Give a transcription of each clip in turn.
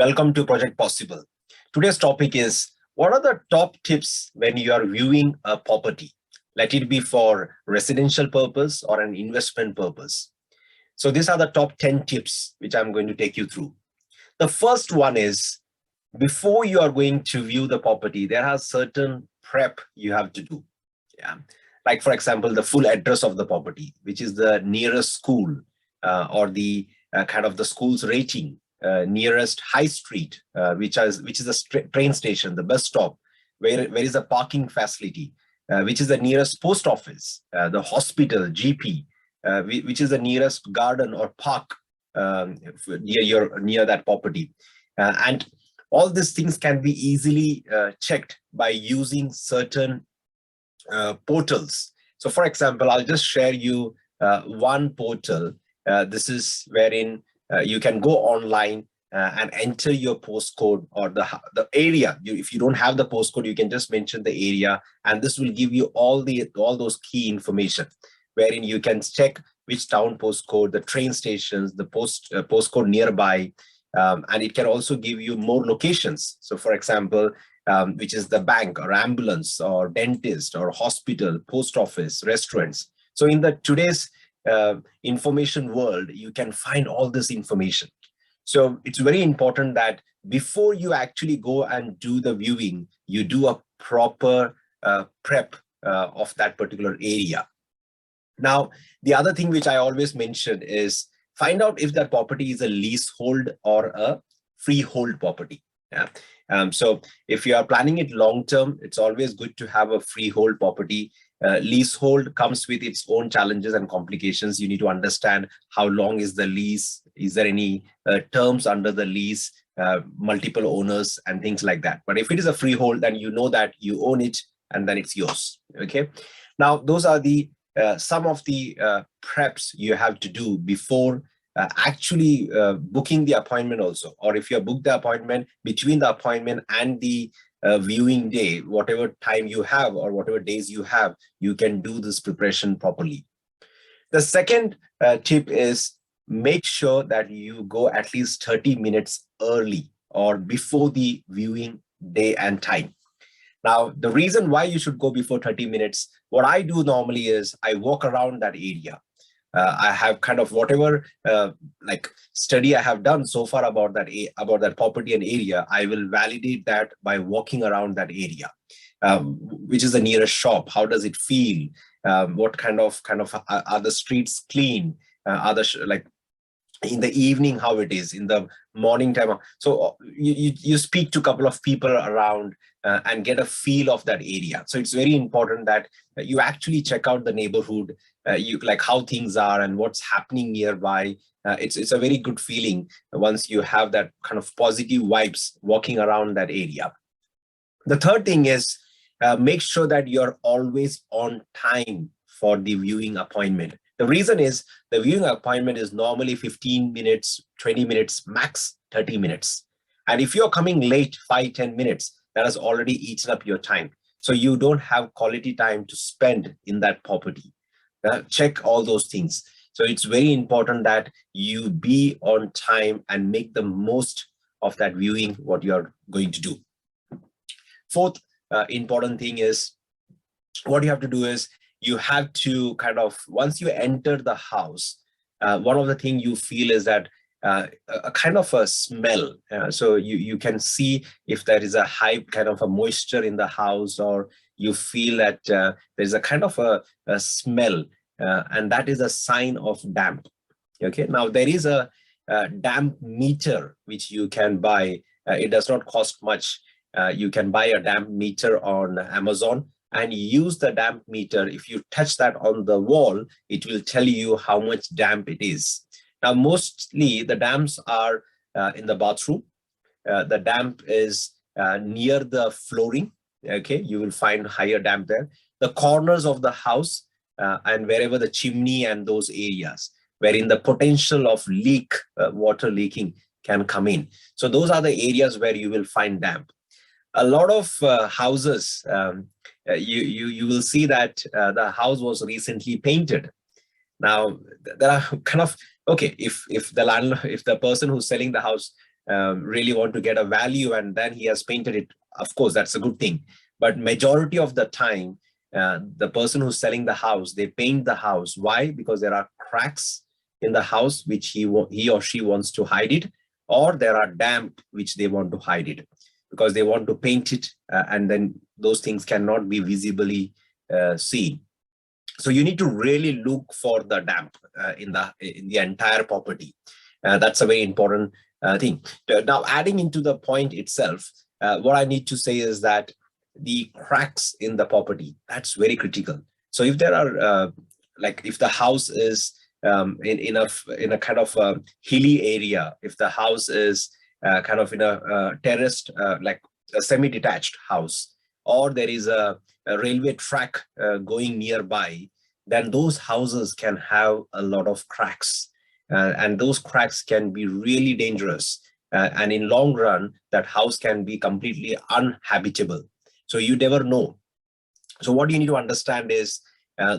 Welcome to Project Possible. Today's topic is, what are the top tips when you are viewing a property? Let it be for residential purpose or an investment purpose. So these are the top 10 tips which I'm going to take you through. The first one is, before you are going to view the property, there are certain prep you have to do. Yeah. Like, for example, the full address of the property, which is the nearest school, or the kind of the school's rating, nearest high street, which is a train station, the bus stop, where is a parking facility, which is the nearest post office, the hospital, GP, which is the nearest garden or park near that property, and all these things can be easily checked by using certain portals. So, for example, I'll just share you one portal. This is wherein you can go online and enter your postcode or the area. If you don't have the postcode, you can just mention the area, and this will give you all those key information, wherein you can check which town postcode, the train stations, the postcode nearby, and it can also give you more locations. So, for example, which is the bank or ambulance or dentist or hospital, post office, restaurants. So in the today's information world, you can find all this information. So it's very important that before you actually go and do the viewing, you do a proper prep of that particular area. Now, the other thing which I always mention is, find out if that property is a leasehold or a freehold property. Yeah. So if you are planning it long term, it's always good to have a freehold property. Leasehold comes with its own challenges and complications. You need to understand how long is the lease, is there any terms under the lease, multiple owners and things like that. But if it is a freehold, then you know that you own it and then it's yours. Okay. Now, those are the some of the preps you have to do before actually booking the appointment also. Or if you have booked the appointment, between the appointment and the viewing day, whatever time you have or whatever days you have, you can do this preparation properly. The second tip is, make sure that you go at least 30 minutes early or before the viewing day and time. Now, the reason why you should go before 30 minutes, what I do normally is I walk around that area. I have kind of whatever like study I have done so far about that property and area. I will validate that by walking around that area. Which is the nearest shop? How does it feel? What kind of are the streets clean? Are the like in the evening how it is, in the morning time? So you speak to a couple of people around and get a feel of that area. So it's very important that you actually check out the neighborhood, you like how things are and what's happening nearby. It's a very good feeling once you have that kind of positive vibes walking around that area. The third thing is, make sure that you're always on time for the viewing appointment. The reason is, the viewing appointment is normally 15 minutes, 20 minutes, max 30 minutes. And if you're coming late 5-10 minutes, that has already eaten up your time. So you don't have quality time to spend in that property. Check all those things. So it's very important that you be on time and make the most of that viewing, what you're going to do. Fourth important thing is, what you have to do is, you have to kind of, once you enter the house, one of the things you feel is that a kind of a smell. So you can see if there is a high kind of a moisture in the house, or you feel that there's a kind of a smell, and that is a sign of damp. Okay. Now, there is a damp meter which you can buy. It does not cost much. You can buy a damp meter on Amazon and use the damp meter. If you touch that on the wall, it will tell you how much damp it is. Now, mostly the damps are in the bathroom. The damp is near the flooring. Okay, you will find higher damp there. The corners of the house and wherever the chimney and those areas wherein the potential of leak, water leaking can come in. So those are the areas where you will find damp. A lot of houses, you will see that the house was recently painted. Now, there are kind of, okay, if the person who's selling the house really want to get a value and then he has painted it, of course, that's a good thing. But majority of the time, the person who's selling the house, they paint the house. Why? Because there are cracks in the house which he or she wants to hide it, or there are damp which they want to hide it because they want to paint it, and then those things cannot be visibly seen. So you need to really look for the damp in the entire property. That's a very important thing. Now, adding into the point itself, what I need to say is that the cracks in the property, that's very critical. So if there are like if the house is in a kind of a hilly area, if the house is kind of in a terraced, like a semi-detached house, or there is a railway track going nearby, then those houses can have a lot of cracks, and those cracks can be really dangerous. And in long run, that house can be completely uninhabitable. So you never know. So what you need to understand is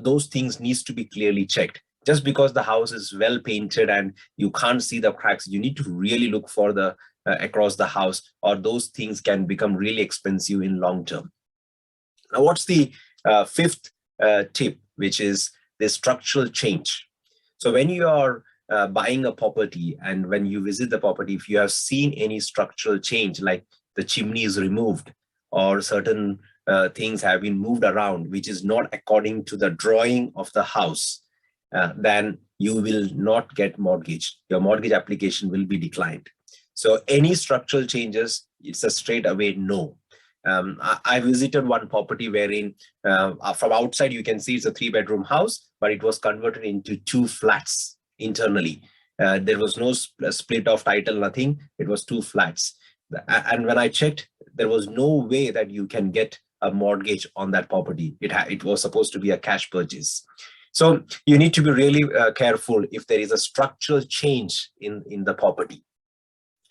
those things needs to be clearly checked. Just because the house is well painted and you can't see the cracks, you need to really look for the across the house, or those things can become really expensive in long term. Now, what's the fifth tip, which is the structural change. So when you are buying a property and when you visit the property, if you have seen any structural change, like the chimney is removed or certain things have been moved around, which is not according to the drawing of the house, then you will not get mortgage. Your mortgage application will be declined. So any structural changes, it's a straight away no. I visited one property wherein from outside you can see it's a 3-bedroom house, but it was converted into 2 flats internally. There was no split of title, nothing. It was 2 flats. And when I checked, there was no way that you can get a mortgage on that property. It was supposed to be a cash purchase. So you need to be really careful if there is a structural change in the property.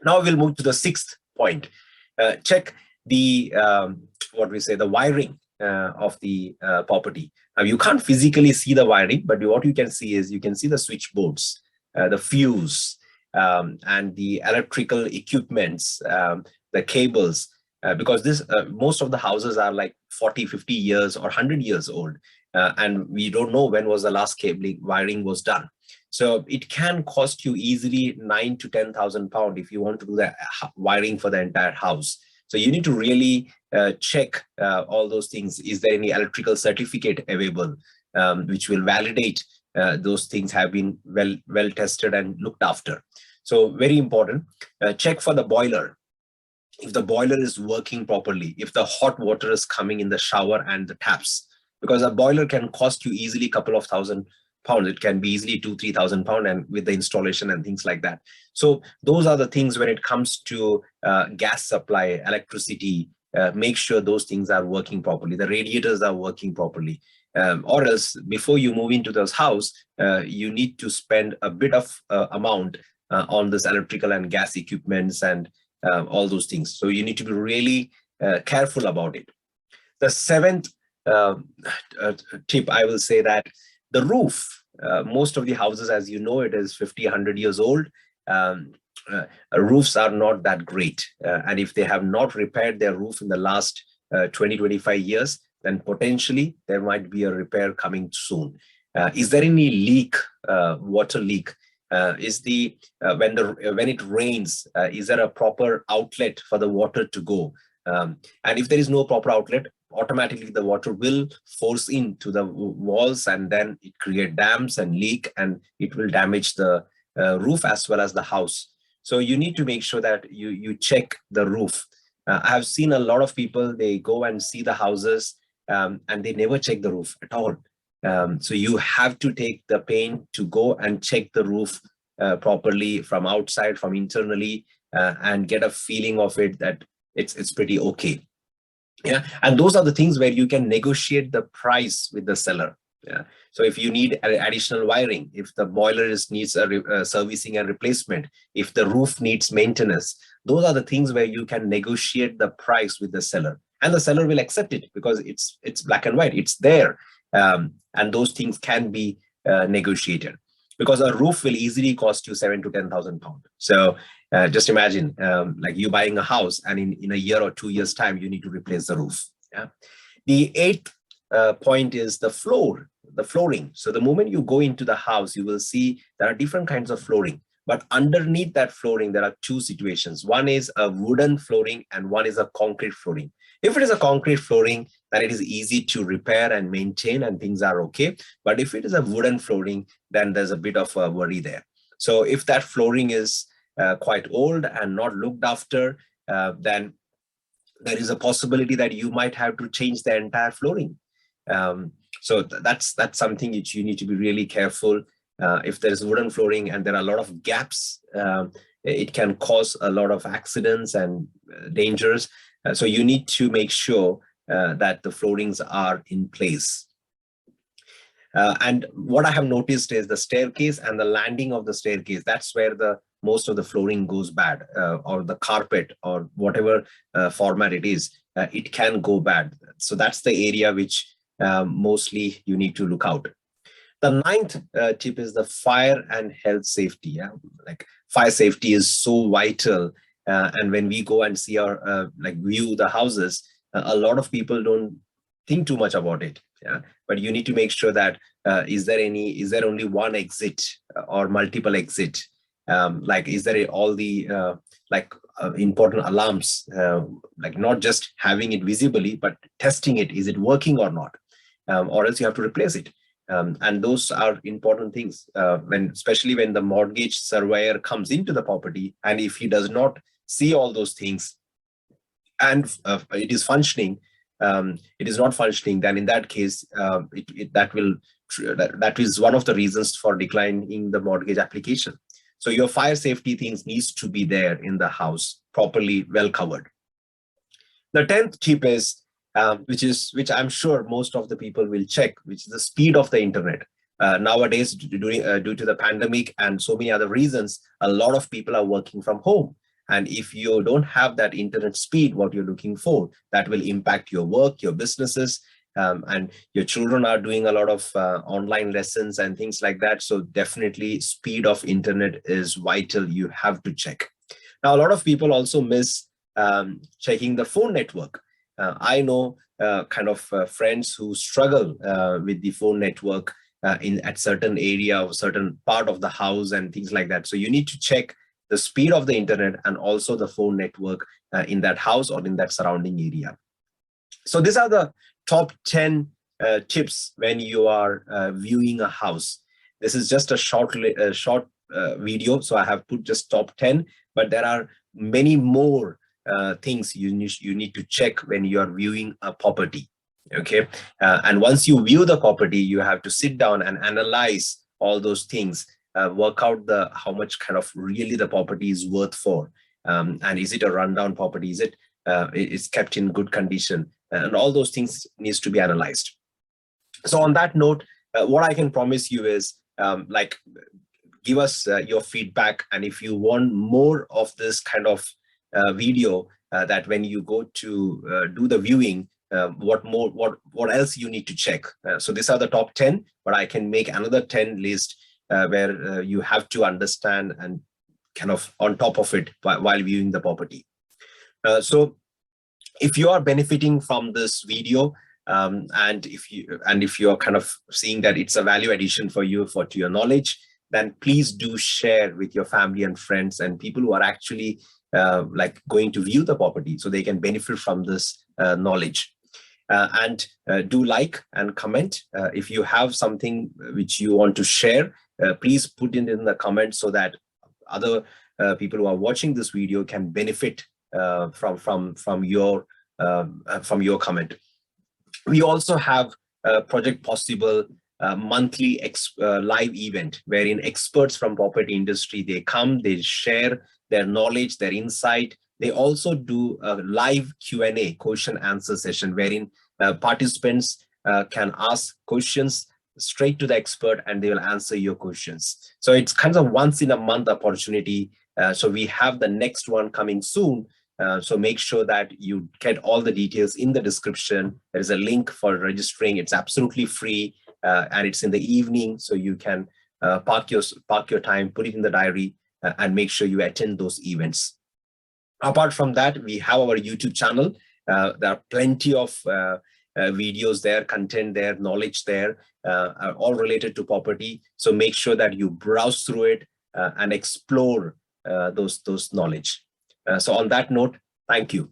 Now we'll move to the 6th point. Check the the wiring of the property. Now you can't physically see the wiring, but what you can see is you can see the switchboards, the fuse, and the electrical equipments, the cables, because this most of the houses are like 40, 50 years or 100 years old, and we don't know when was the last cabling wiring was done. So it can cost you easily 9,000 to 10,000 pounds if you want to do the wiring for the entire house. So you need to really check all those things. Is there any electrical certificate available which will validate those things have been well tested and looked after? So very important. Check for the boiler. If the boiler is working properly, if the hot water is coming in the shower and the taps, because a boiler can cost you easily a couple of thousand pounds. It can be easily 2,000-3,000 pounds, and with the installation and things like that. So those are the things when it comes to gas supply, electricity. Make sure those things are working properly. The radiators are working properly. Or else, before you move into this house, you need to spend a bit of amount on this electrical and gas equipments and all those things. So you need to be really careful about it. The 7th tip, I will say that the roof, most of the houses, as you know, it is 50, 100 years old. Roofs are not that great. And if they have not repaired their roof in the last 20, 25 years, then potentially there might be a repair coming soon. Is there any leak, water leak? Is the when it rains, is there a proper outlet for the water to go? And if there is no proper outlet, automatically the water will force into the walls, and then it create dams and leak, and it will damage the roof as well as the house. So you need to make sure that you check the roof. I have seen a lot of people, they go and see the houses and they never check the roof at all. So you have to take the pain to go and check the roof properly from outside, from internally, and get a feeling of it that it's pretty okay. Yeah, and those are the things where you can negotiate the price with the seller. Yeah, so if you need additional wiring, if the boiler needs a servicing and replacement, if the roof needs maintenance, those are the things where you can negotiate the price with the seller, and the seller will accept it because it's black and white, it's there, and those things can be negotiated. Because a roof will easily cost you 7,000 to 10,000 pounds. So Just imagine like you buying a house and in a year or 2 years time, you need to replace the roof. Yeah. The eighth point is the flooring. So the moment you go into the house, you will see there are different kinds of flooring. But underneath that flooring, there are two situations. One is a wooden flooring and one is a concrete flooring. If it is a concrete flooring, then it is easy to repair and maintain and things are okay. But if it is a wooden flooring, then there's a bit of a worry there. So if that flooring is quite old and not looked after, then there is a possibility that you might have to change the entire flooring. So that's something which you need to be really careful. If there's wooden flooring and there are a lot of gaps, it can cause a lot of accidents and dangers. So you need to make sure that the floorings are in place. And what I have noticed is the staircase and the landing of the staircase, that's where the most of the flooring goes bad, or the carpet or whatever format it is, it can go bad. So that's the area which mostly you need to look out. The ninth tip is the fire and health safety. Yeah? Like fire safety is so vital. And when we go and see our, view the houses, a lot of people don't think too much about it. Yeah, but you need to make sure that is there only one exit or multiple exit? Is there all the important alarms? Like not just having it visibly, but testing it. Is it working or not? Or else you have to replace it. And those are important things especially when the mortgage surveyor comes into the property, and if he does not see all those things and it is functioning, it is not functioning, then in that case, that is one of the reasons for declining the mortgage application. So your fire safety things needs to be there in the house, properly well covered. The 10th tip is, which I'm sure most of the people will check, which is the speed of the internet. Nowadays, due to the pandemic and so many other reasons, a lot of people are working from home. And if you don't have that internet speed, what you're looking for, that will impact your work, your businesses, and your children are doing a lot of online lessons and things like that. So definitely speed of internet is vital. You have to check. Now, a lot of people also miss checking the phone network. I know friends who struggle with the phone network at certain area or certain part of the house and things like that. So you need to check the speed of the internet and also the phone network in that house or in that surrounding area. So these are the top 10 tips when you are viewing a house. This is just a short video, so I have put just top 10, but there are many more things you need to check when you are viewing a property. Okay, and once you view the property, you have to sit down and analyze all those things. Work out how much kind of really the property is worth for, and is it a rundown property? Is it's kept in good condition? And all those things needs to be analyzed. So on that note, what I can promise you is give us your feedback, and if you want more of this kind of video, that when you go to do the viewing, what else you need to check. So these are the top 10, but I can make another 10 list where you have to understand and kind of on top of it while viewing the property. So if you are benefiting from this video, and if you are kind of seeing that it's a value addition for you to your knowledge, then please do share with your family and friends and people who are actually going to view the property, so they can benefit from this knowledge. And do like and comment. If you have something which you want to share, please put it in the comments so that other people who are watching this video can benefit from your comment. We also have Project Possible monthly live event wherein experts from property industry, they come, they share their knowledge, their insight. They also do a live Q&A, question answer session, wherein participants can ask questions straight to the expert and they will answer your questions. So it's kind of once in a month opportunity. So we have the next one coming soon. So make sure that you get all the details in the description. There is a link for registering. It's absolutely free, and it's in the evening, so you can park your time, put it in the diary, and make sure you attend those events. Apart from that, we have our YouTube channel. There are plenty of videos there, content there, knowledge there, all related to property. So make sure that you browse through it and explore those knowledge. So on that note, thank you.